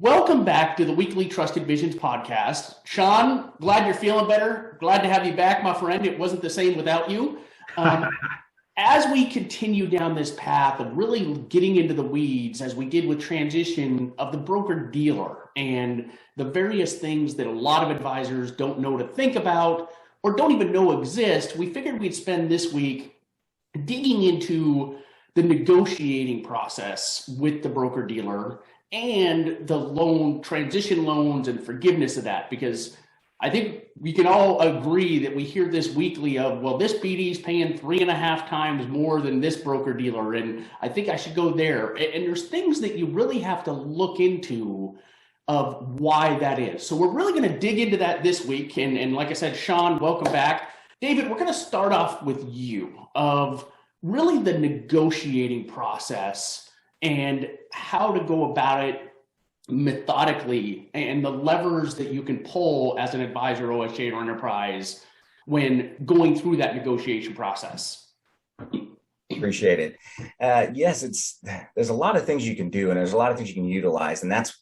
Welcome back to the weekly Trusted Visions podcast. Sean, glad you're feeling better. Glad to have you back, my friend. It wasn't the same without you. As we continue down this path of really getting into the weeds, as we did with transition of the broker dealer and the various things that a lot of advisors don't know to think about or don't even know exist, we figured we'd spend this week digging into the negotiating process with the broker dealer and the loan transition loans and forgiveness of that, because I think we can all agree that we hear this weekly of, well, this BD is paying 3.5 times more than this broker dealer, and I think I should go there. And there's things that you really have to look into of why that is. So we're really going to dig into that this week. And like I said, Sean, welcome back. David, we're going to start off with you of really the negotiating process and how to go about it methodically and the levers that you can pull as an advisor, OSJ, or enterprise when going through that negotiation process. Appreciate it. Yes, there's a lot of things you can do, and there's a lot of things you can utilize, and that's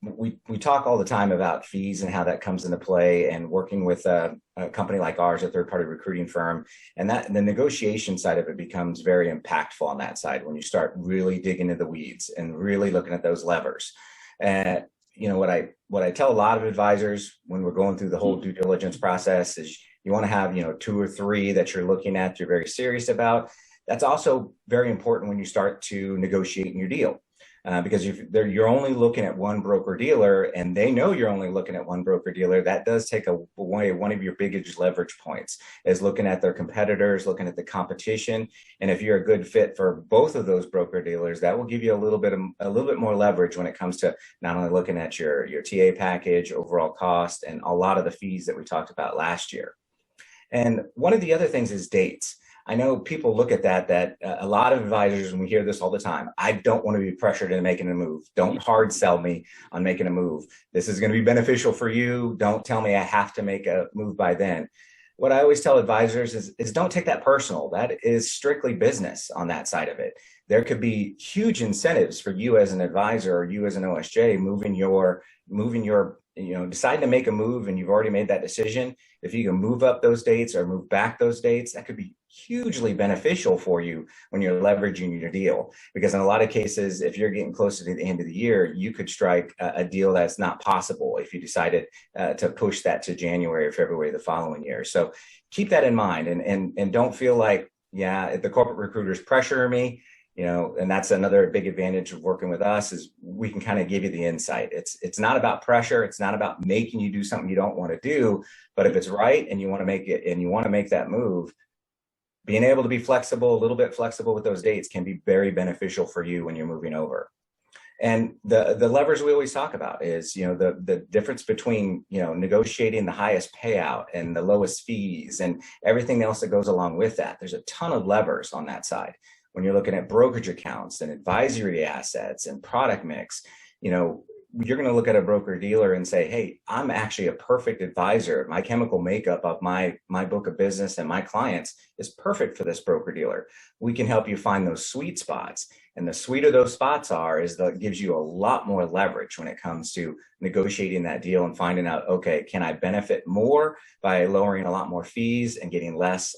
we talk all the time about fees and how that comes into play, and working with a company like ours, a third-party recruiting firm, and that the negotiation side of it becomes very impactful on that side when you start really digging into the weeds and really looking at those levers. And what I tell a lot of advisors when we're going through the whole due diligence process is you want to have 2 or 3 that you're looking at, you're very serious about. That's also very important when you start to negotiate in your deal. Because if you're only looking at one broker dealer and they know you're only looking at one broker dealer, that does take away one of your biggest leverage points, is looking at their competitors, looking at the competition. And if you're a good fit for both of those broker dealers, that will give you a little bit more leverage when it comes to not only looking at your TA package, overall cost, and a lot of the fees that we talked about last year. And one of the other things is dates. I know people look at that a lot of advisors, and we hear this all the time, I don't want to be pressured into making a move. Don't hard sell me on making a move. This is going to be beneficial for you. Don't tell me I have to make a move by then. What I always tell advisors is don't take that personal. That is strictly business on that side of it. There could be huge incentives for you as an advisor or you as an OSJ deciding to make a move, and you've already made that decision. If you can move up those dates or move back those dates, that could be hugely beneficial for you when you're leveraging your deal. Because in a lot of cases, if you're getting closer to the end of the year, you could strike a deal that's not possible if you decided to push that to January or February the following year. So keep that in mind, and don't feel like, if the corporate recruiters pressure me, and that's another big advantage of working with us, is we can kind of give you the insight. It's not about pressure. It's not about making you do something you don't want to do. But if it's right and you want to make it and you want to make that move, being able to be flexible, a little bit flexible with those dates, can be very beneficial for you when you're moving over. And the levers we always talk about is, the difference between, negotiating the highest payout and the lowest fees and everything else that goes along with that. There's a ton of levers on that side. When you're looking at brokerage accounts and advisory assets and product mix, you're going to look at a broker dealer and say, hey, I'm actually a perfect advisor. My chemical makeup of my book of business and my clients is perfect for this broker dealer. We can help you find those sweet spots. And the sweeter those spots are, gives you a lot more leverage when it comes to negotiating that deal and finding out, okay, can I benefit more by lowering a lot more fees and getting less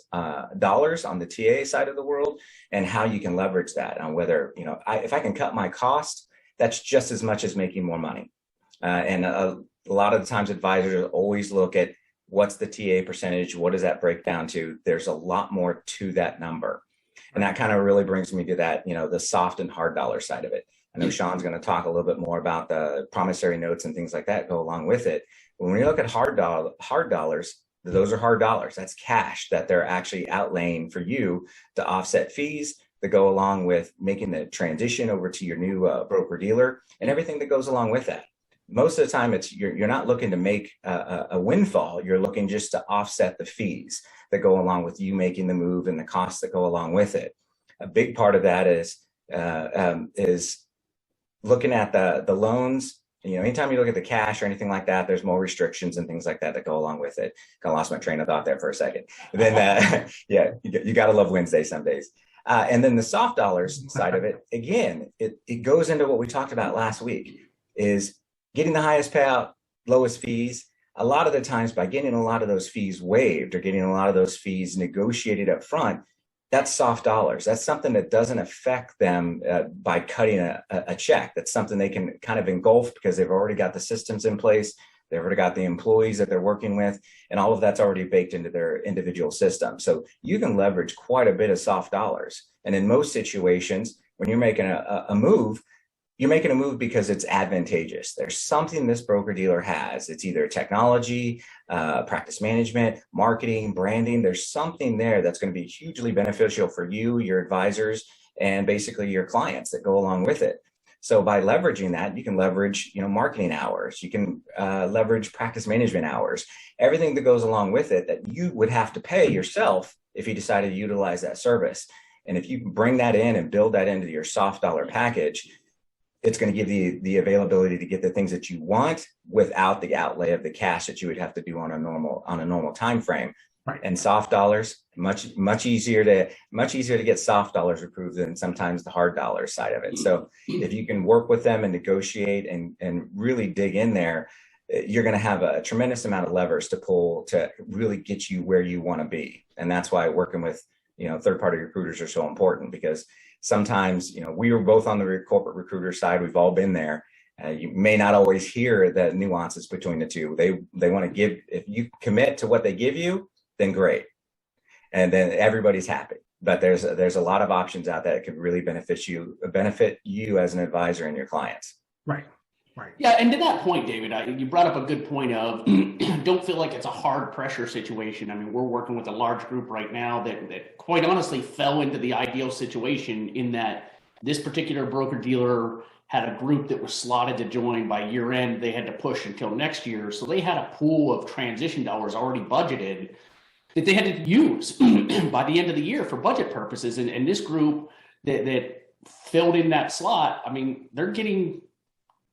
dollars on the TA side of the world, and how you can leverage that on whether, if I can cut my cost, that's just as much as making more money. And a lot of the times advisors always look at what's the TA percentage, what does that break down to? There's a lot more to that number. And that kind of really brings me to that, the soft and hard dollar side of it. I know Sean's going to talk a little bit more about the promissory notes and things like that go along with it. But when you look at hard dollars, those are hard dollars. That's cash that they're actually outlaying for you to offset fees that go along with making the transition over to your new broker dealer and everything that goes along with that. Most of the time, you're not looking to make a windfall. You're looking just to offset the fees that go along with you making the move and the costs that go along with it. A big part of that is looking at the loans. Anytime you look at the cash or anything like that, there's more restrictions and things like that go along with it. Kind of lost my train of thought there for a second. Then, you got to love Wednesday some days. And then the soft dollars side of it, again, it goes into what we talked about last week, is getting the highest payout, lowest fees. A lot of the times by getting a lot of those fees waived or getting a lot of those fees negotiated up front, that's soft dollars. That's something that doesn't affect them by cutting a check. That's something they can kind of engulf because they've already got the systems in place. They've already got the employees that they're working with, and all of that's already baked into their individual system. So you can leverage quite a bit of soft dollars. And in most situations, when you're making a move, you're making a move because it's advantageous. There's something this broker dealer has. It's either technology, practice management, marketing, branding. There's something there that's going to be hugely beneficial for you, your advisors, and basically your clients that go along with it. So by leveraging that, you can leverage, marketing hours. You can leverage practice management hours, everything that goes along with it that you would have to pay yourself if you decided to utilize that service. And if you bring that in and build that into your soft dollar package, it's going to give you the availability to get the things that you want without the outlay of the cash that you would have to do on a normal time frame. Right. And soft dollars, much easier to get soft dollars approved than sometimes the hard dollar side of it. So if you can work with them and negotiate and really dig in there, you're going to have a tremendous amount of levers to pull to really get you where you want to be. And that's why working with third-party recruiters are so important, because sometimes, we were both on the corporate recruiter side. We've all been there. You may not always hear the nuances between the two. They want to give, if you commit to what they give you, then great. And then everybody's happy. But there's a lot of options out there that could really benefit you as an advisor and your clients. Right. Right. Yeah, and to that point, David, you brought up a good point of don't feel like it's a hard pressure situation. I mean, we're working with a large group right now that quite honestly fell into the ideal situation in that this particular broker dealer had a group that was slotted to join by year end. They had to push until next year. So they had a pool of transition dollars already budgeted that they had to use by the end of the year for budget purposes. And this group that filled in that slot, I mean, they're getting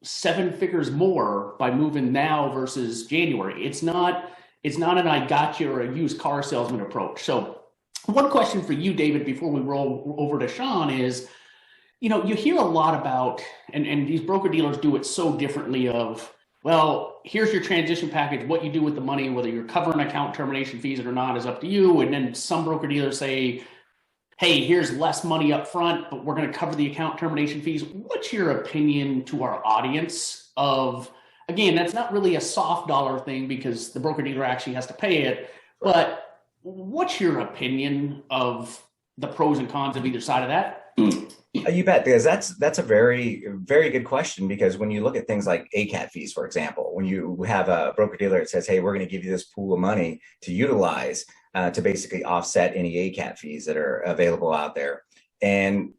7 figures more by moving now versus January. It's not an I got you or a used car salesman approach. So one question for you, David, before we roll over to Sean is, you hear a lot about, and these broker dealers do it so differently of, well, here's your transition package. What you do with the money, whether you're covering account termination fees or not, is up to you. And then some broker dealers say, hey, here's less money up front, but we're going to cover the account termination fees. What's your opinion to our audience of, again, that's not really a soft dollar thing because the broker dealer actually has to pay it, but what's your opinion of the pros and cons of either side of that? You bet, because that's a very, very good question, because when you look at things like ACAT fees, for example, when you have a broker dealer that says, hey, we're going to give you this pool of money to utilize to basically offset any ACAT fees that are available out there. And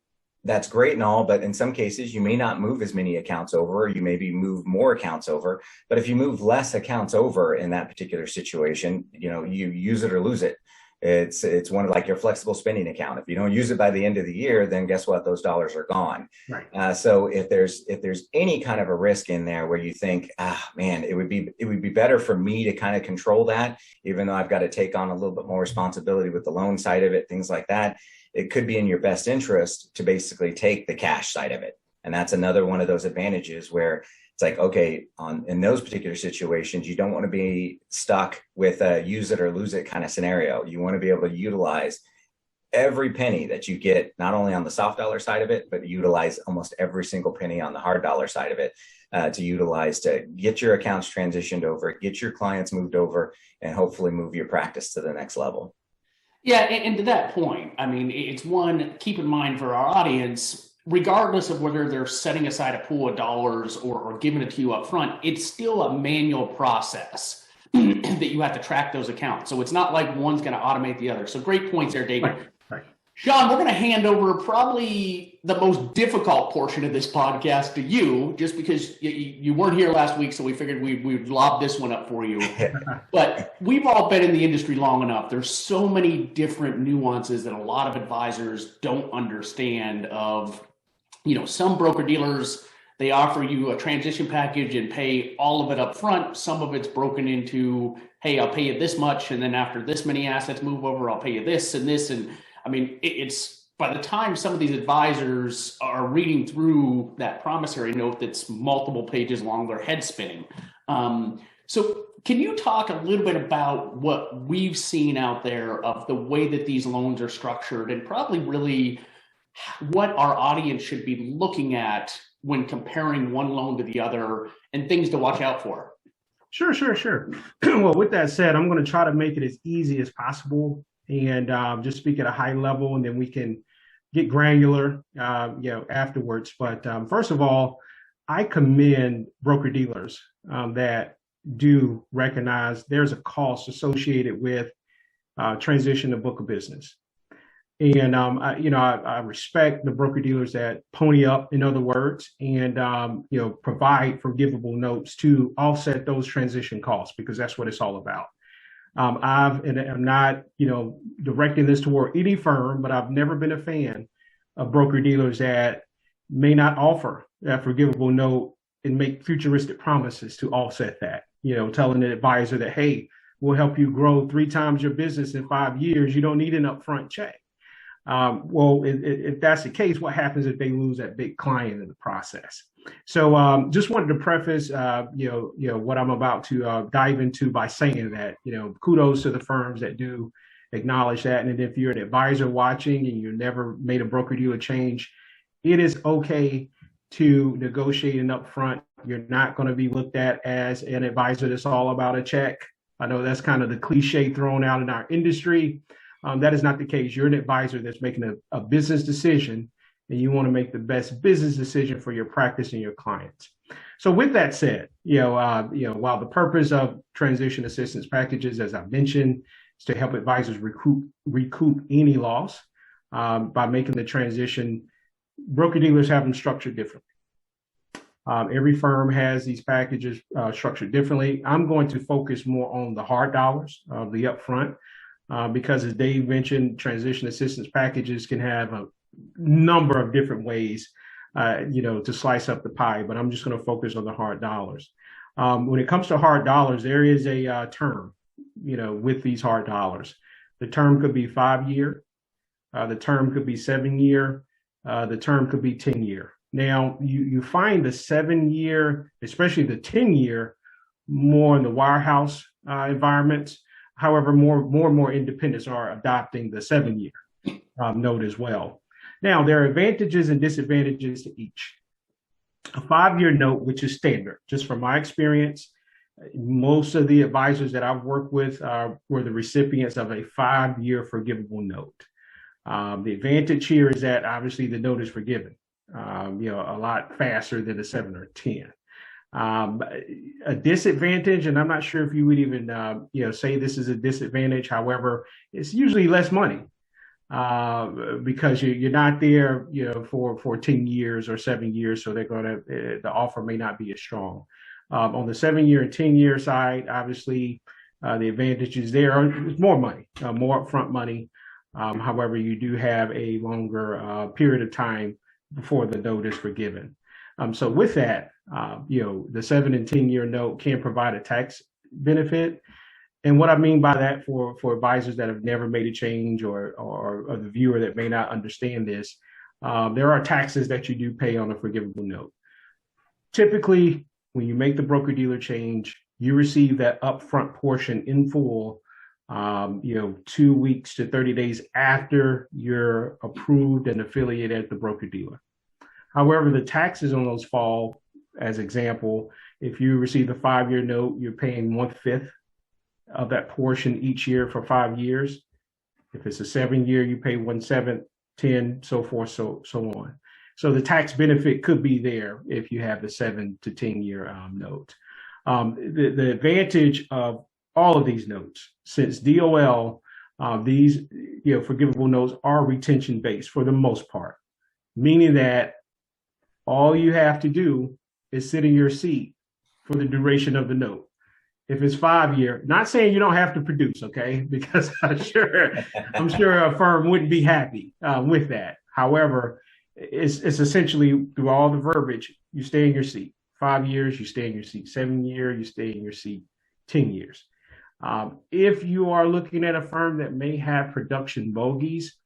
that's great and all, but in some cases, you may not move as many accounts over, or you maybe move more accounts over. But if you move less accounts over in that particular situation, you use it or lose it. It's one of like your flexible spending account. If you don't use it by the end of the year, then guess what? Those dollars are gone. Right. So if there's any kind of a risk in there where you think, man, it would be better for me to kind of control that, even though I've got to take on a little bit more responsibility with the loan side of it, things like that. It could be in your best interest to basically take the cash side of it. And that's another one of those advantages where it's like, okay, in those particular situations, you don't want to be stuck with a use it or lose it kind of scenario. You want to be able to utilize every penny that you get, not only on the soft dollar side of it, but utilize almost every single penny on the hard dollar side of it to utilize to get your accounts transitioned over, get your clients moved over, and hopefully move your practice to the next level. Yeah, and to that point, I mean, it's one, keep in mind for our audience, regardless of whether they're setting aside a pool of dollars or giving it to you up front, it's still a manual process that you have to track those accounts. So it's not like one's going to automate the other. So great points there, David. Right. Sean, we're going to hand over probably the most difficult portion of this podcast to you, just because you weren't here last week, so we figured we'd lob this one up for you. But we've all been in the industry long enough. There's so many different nuances that a lot of advisors don't understand of, some broker dealers, they offer you a transition package and pay all of it up front. Some of it's broken into, hey, I'll pay you this much, and then after this many assets move over, I'll pay you this and this. And I mean, it's by the time some of these advisors are reading through that promissory note that's multiple pages long, their head spinning. So can you talk a little bit about what we've seen out there of the way that these loans are structured, and probably really what our audience should be looking at when comparing one loan to the other and things to watch out for? Sure. Well, with that said, I'm going to try to make it as easy as possible and just speak at a high level, and then we can get granular, afterwards. But first of all, I commend broker dealers that do recognize there's a cost associated with transition to book of business. And, I respect the broker dealers that pony up, in other words, and, provide forgivable notes to offset those transition costs, because that's what it's all about. I'm not, directing this toward any firm, but I've never been a fan of broker dealers that may not offer that forgivable note and make futuristic promises to offset that, telling the advisor that, hey, we'll help you grow 3 times your business in 5 years. You don't need an upfront check. Well, if that's the case, what happens if they lose that big client in the process? So just wanted to preface, what I'm about to dive into by saying that, kudos to the firms that do acknowledge that. And if you're an advisor watching and you never made a broker dealer change, it is okay to negotiate an upfront. You're not going to be looked at as an advisor that's all about a check. I know that's kind of the cliche thrown out in our industry. That is not the case. You're an advisor that's making a business decision, and you want to make the best business decision for your practice and your clients. So with that said, while the purpose of transition assistance packages, as I mentioned, is to help advisors recoup any loss by making the transition, broker dealers have them structured differently. Every firm has these packages structured differently. I'm going to focus more on the hard dollars of the upfront. Because as Dave mentioned, transition assistance packages can have a number of different ways, to slice up the pie, but I'm just going to focus on the hard dollars. When it comes to hard dollars, there is a term, with these hard dollars. The term could be 5-year, the term could be 7-year, the term could be 10-year. Now, you find the 7-year, especially the 10-year, more in the wirehouse environments. However, more and more independents are adopting the 7-year note as well. Now, there are advantages and disadvantages to each. A 5-year note, which is standard, just from my experience, most of the advisors that I've worked with were the recipients of a 5-year forgivable note. The advantage here is that obviously the note is forgiven, a lot faster than a 7 or 10. A disadvantage, and I'm not sure if you would even, say this is a disadvantage. However, it's usually less money because you're not there, for 10 years or 7 years. So the offer may not be as strong. On the 7-year and 10-year side, obviously, the advantages there are more money, more upfront money. However, you do have a longer period of time before the note is forgiven. So with that, the 7 and 10-year note can provide a tax benefit. And what I mean by that for advisors that have never made a change or the viewer that may not understand this, there are taxes that you do pay on a forgivable note. Typically, when you make the broker-dealer change, you receive that upfront portion in full, 2 weeks to 30 days after you're approved and affiliated at the broker-dealer. However, the taxes on those fall, as example, if you receive the 5-year note, you're paying 1/5 of that portion each year for 5 years. If it's a 7-year, you pay 1/7, 10, so forth, so on. So the tax benefit could be there if you have the 7 to 10-year note. The advantage of all of these notes, since DOL, these forgivable notes are retention based for the most part, meaning that all you have to do is sit in your seat for the duration of the note. If it's 5-year, not saying you don't have to produce, okay? Because I'm sure a firm wouldn't be happy with that. However, it's essentially through all the verbiage, you stay in your seat. 5 years, you stay in your seat. 7 years, you stay in your seat. 10 years. If you are looking at a firm that may have production bogeys,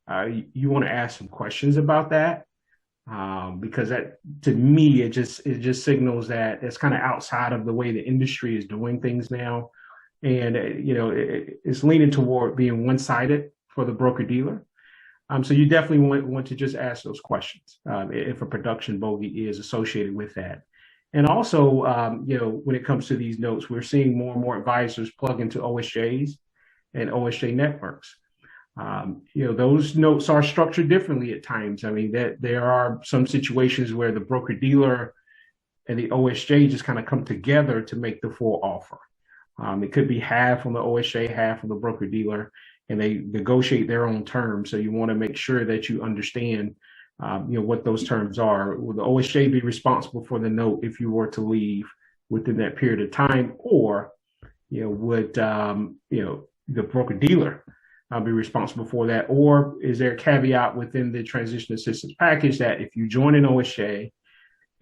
you want to ask some questions about that, because that, to me, it just signals that it's kind of outside of the way the industry is doing things now, and it's leaning toward being one-sided for the broker dealer. So you definitely want to just ask those questions if a production bogey is associated with that. And also, when it comes to these notes, we're seeing more and more advisors plug into OSJs and OSJ networks. Those notes are structured differently at times. I mean, that there are some situations where the broker dealer and the OSJ just kind of come together to make the full offer. It could be half on the OSJ, half on the broker dealer, and they negotiate their own terms. So you want to make sure that you understand, what those terms are. Will the OSJ be responsible for the note if you were to leave within that period of time, or would the broker dealer be responsible for that? Or is there a caveat within the transition assistance package that if you join an OSJ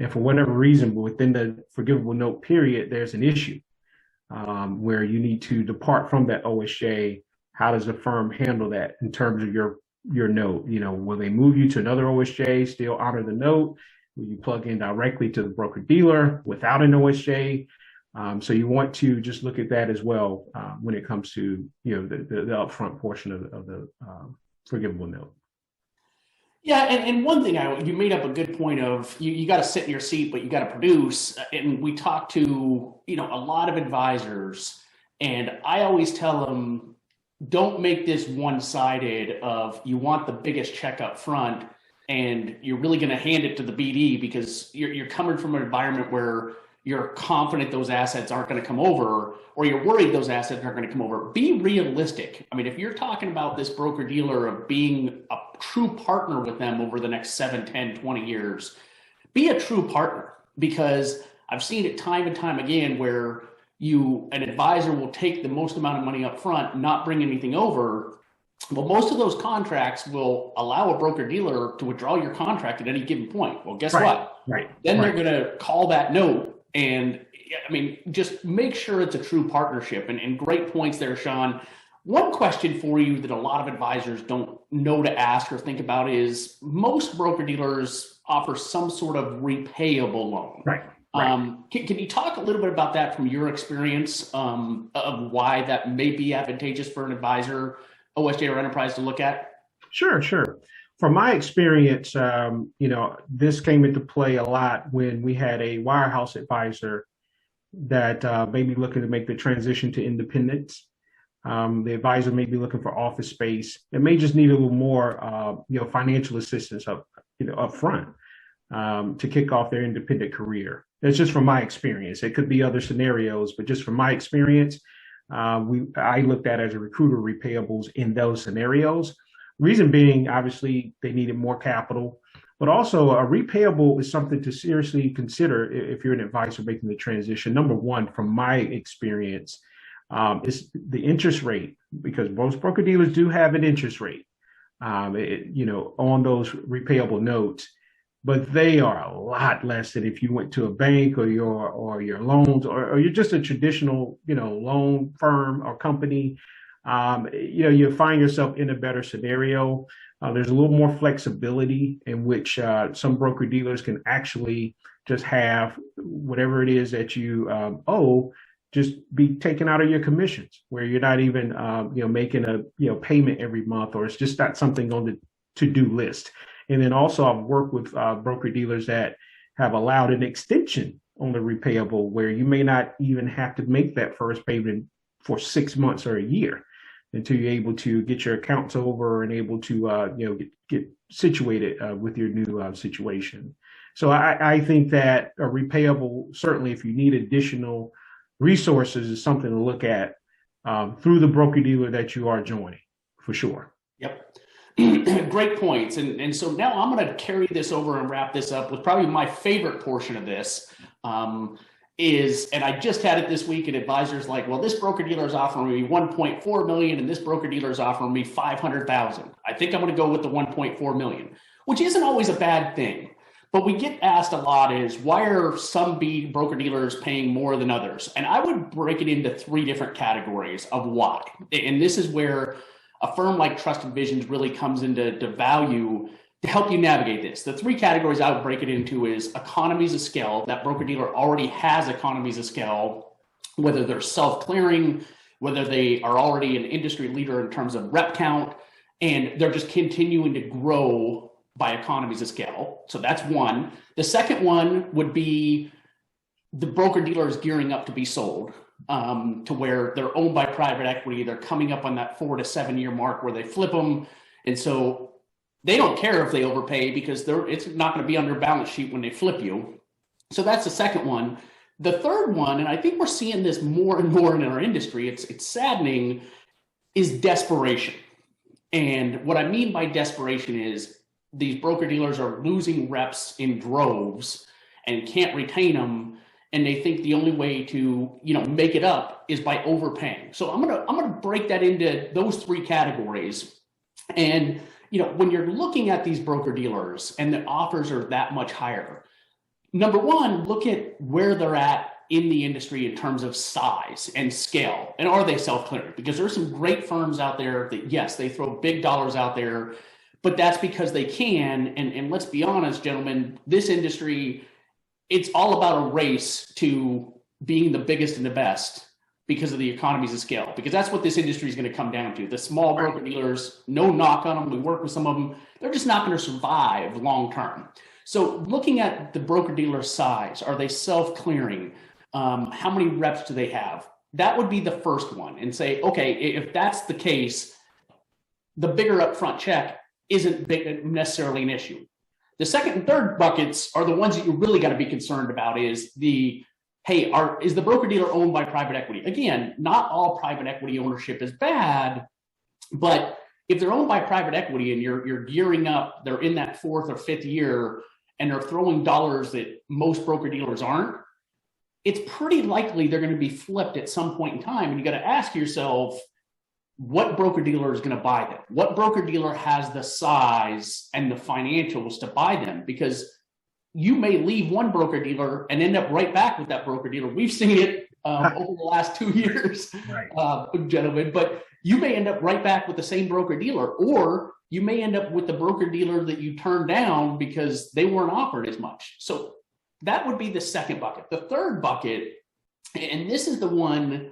and for whatever reason within the forgivable note period there's an issue where you need to depart from that OSJ, how does the firm handle that in terms of your note? Will they move you to another OSJ, still honor the note? Will you plug in directly to the broker dealer without an OSJ? So you want to just look at that as well when it comes to the upfront portion of the forgivable note. Yeah, and one thing you made up a good point of you got to sit in your seat, but you got to produce. And we talked to a lot of advisors, and I always tell them, don't make this one-sided of you want the biggest check up front and you're really going to hand it to the BD because you're coming from an environment where you're confident those assets aren't going to come over, or you're worried those assets aren't going to come over. Be realistic. I mean, if you're talking about this broker dealer of being a true partner with them over the next 7, 10, 20 years, be a true partner, because I've seen it time and time again where an advisor will take the most amount of money up front, not bring anything over. Well, most of those contracts will allow a broker dealer to withdraw your contract at any given point. Well, guess what? Right. Then they're going to call that note. And I mean, just make sure it's a true partnership. And great points there, Sean. One question for you that a lot of advisors don't know to ask or think about is most broker dealers offer some sort of repayable loan. Right. Can you talk a little bit about that from your experience of why that may be advantageous for an advisor, OSJ or enterprise to look at? Sure. From my experience, this came into play a lot when we had a wirehouse advisor that may be looking to make the transition to independence. The advisor may be looking for office space. It may just need a little more, financial assistance up front to kick off their independent career. That's just from my experience. It could be other scenarios, but just from my experience, I looked at as a recruiter repayables in those scenarios. Reason being, obviously, they needed more capital, but also a repayable is something to seriously consider if you're an advisor making the transition. Number one, from my experience, is the interest rate, because most broker dealers do have an interest rate, on those repayable notes. But they are a lot less than if you went to a bank or your loans or you're just a traditional, loan firm or company. You find yourself in a better scenario. There's a little more flexibility in which some broker dealers can actually just have whatever it is that you owe just be taken out of your commissions, where you're not even making a payment every month, or it's just not something on the to-do list. And then also I've worked with broker dealers that have allowed an extension on the repayable, where you may not even have to make that first payment for 6 months or a year until you're able to get your accounts over and able to get situated with your new situation. So I think that a repayable, certainly if you need additional resources, is something to look at through the broker dealer that you are joining, for sure. Yep. Great points. And so now I'm going to carry this over and wrap this up with probably my favorite portion of this and I just had it this week, and advisors like, well, this broker dealer is offering me 1.4 million and this broker dealer is offering me 500,000. I think I'm going to go with the 1.4 million, which isn't always a bad thing. But we get asked a lot is, why are some broker dealers paying more than others? And I would break it into 3 different categories of why. And this is where a firm like Trusted Visions really comes into value to help you navigate this. The three categories I would break it into is economies of scale. That broker-dealer already has economies of scale, whether they're self-clearing, whether they are already an industry leader in terms of rep count, and they're just continuing to grow by economies of scale. So that's one. The second one would be the broker-dealer is gearing up to be sold, to where they're owned by private equity. They're coming up on that 4 to 7 year mark where they flip them. And so they don't care if they overpay because it's not going to be on their balance sheet when they flip you. So that's the second one. The third one, and I think we're seeing this more and more in our industry, it's saddening, is desperation. And what I mean by desperation is these broker dealers are losing reps in droves and can't retain them. And they think the only way to, make it up is by overpaying. So I'm gonna break that into those three categories. And when you're looking at these broker dealers and the offers are that much higher, number one, look at where they're at in the industry in terms of size and scale. And are they self-clearing? Because there's some great firms out there that, yes, they throw big dollars out there, but that's because they can. And let's be honest, gentlemen, this industry, it's all about a race to being the biggest and the best because of the economies of scale, because that's what this industry is going to come down to. The small broker dealers, no knock on them. We work with some of them. They're just not going to survive long term. So looking at the broker dealer size, are they self-clearing? How many reps do they have? That would be the first one, and say, okay, if that's the case, the bigger upfront check isn't necessarily an issue. The second and third buckets are the ones that you really got to be concerned about. Is the is the broker dealer owned by private equity? Again, not all private equity ownership is bad, but if they're owned by private equity and you're gearing up, they're in that fourth or fifth year, and they're throwing dollars that most broker dealers aren't, it's pretty likely they're going to be flipped at some point in time. And you got to ask yourself, what broker dealer is going to buy them? What broker dealer has the size and the financials to buy them? Because you may leave one broker dealer and end up right back with that broker dealer. We've seen it over the last 2 years, right, gentlemen, but you may end up right back with the same broker dealer, or you may end up with the broker dealer that you turned down because they weren't offered as much. So that would be the second bucket. The third bucket, and this is the one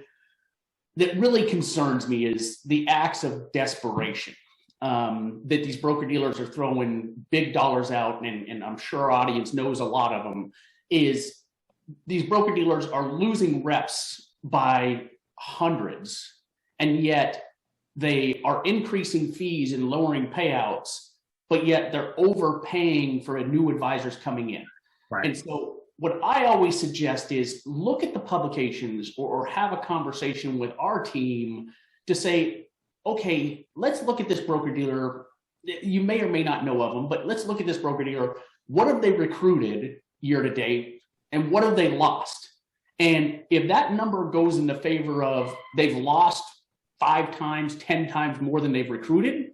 that really concerns me, is the acts of desperation that these broker dealers are throwing big dollars out, and I'm sure our audience knows a lot of them, is these broker dealers are losing reps by hundreds, and yet they are increasing fees and lowering payouts, but yet they're overpaying for new advisors coming in. Right. And so what I always suggest is look at the publications or have a conversation with our team to say, okay, let's look at this broker dealer. You may or may not know of them, but let's look at this broker dealer. What have they recruited year to date, and what have they lost? And if that number goes in the favor of they've lost 5 times, 10 times more than they've recruited,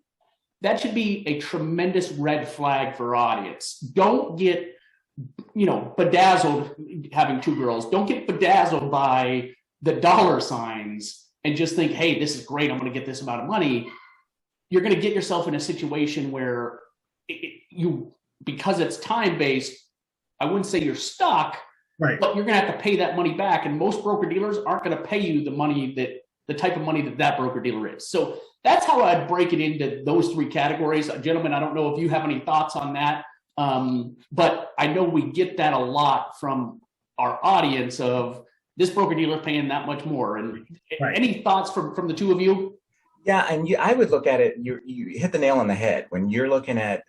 that should be a tremendous red flag for our audience. Don't get bedazzled, having 2 girls. Don't get bedazzled by the dollar signs and just think, hey, this is great, I'm going to get this amount of money. You're going to get yourself in a situation where because it's time-based, I wouldn't say you're stuck, right, but you're going to have to pay that money back. And most broker dealers aren't going to pay you the type of money that broker dealer is. So that's how I'd break it into those 3 categories. Gentlemen, I don't know if you have any thoughts on that. But I know we get that a lot from our audience of this broker dealer paying that much more. And right, any thoughts from the 2 of you? Yeah, and I would look at it. You hit the nail on the head when you're looking at.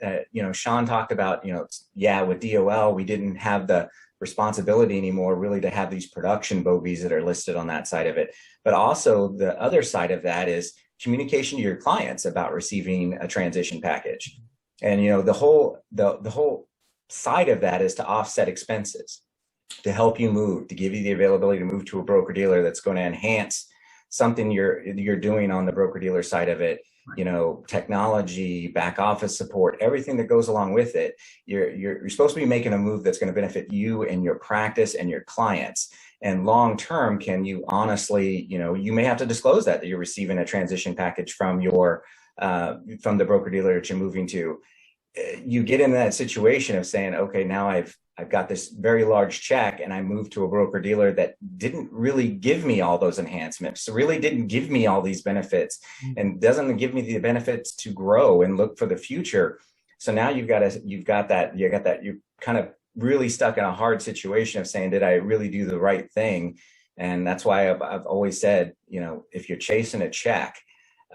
Sean talked about with DOL we didn't have the responsibility anymore really to have these production bogeys that are listed on that side of it. But also the other side of that is communication to your clients about receiving a transition package. And the whole side of that is to offset expenses, to help you move, to give you the availability to move to a broker dealer that's going to enhance something you're doing on the broker dealer side of it. Technology, back office support, everything that goes along with it. You're supposed to be making a move that's going to benefit you and your practice and your clients. And long term, can you honestly, you may have to disclose that you're receiving a transition package from from the broker dealer that you're moving to. You get in that situation of saying, okay, now I've got this very large check and I moved to a broker dealer that didn't really give me all those enhancements, really didn't give me all these benefits, and doesn't give me the benefits to grow and look for the future. So now you're kind of really stuck in a hard situation of saying, did I really do the right thing? And that's why I've always said, if you're chasing a check,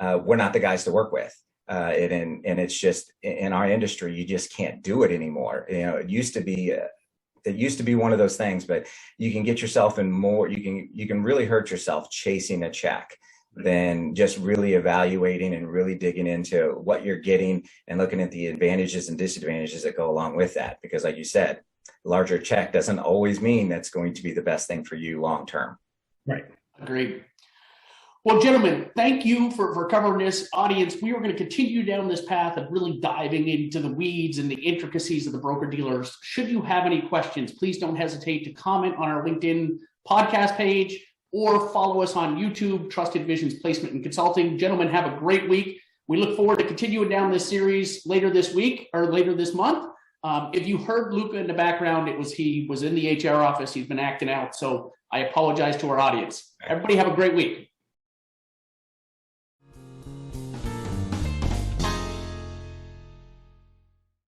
we're not the guys to work with. And it's just, in our industry, you just can't do it anymore. It used to be one of those things, but you can get yourself in more, you can really hurt yourself chasing a check than just really evaluating and really digging into what you're getting and looking at the advantages and disadvantages that go along with that. Because like you said, larger check doesn't always mean that's going to be the best thing for you long term. Right. Agreed. Well, gentlemen, thank you for covering this. Audience, we are going to continue down this path of really diving into the weeds and the intricacies of the broker dealers. Should you have any questions, please don't hesitate to comment on our LinkedIn podcast page or follow us on YouTube, Trusted Visions Placement and Consulting. Gentlemen, have a great week. We look forward to continuing down this series later this week or later this month. If you heard Luca in the background, he was in the HR office. He's been acting out. So I apologize to our audience. Everybody have a great week.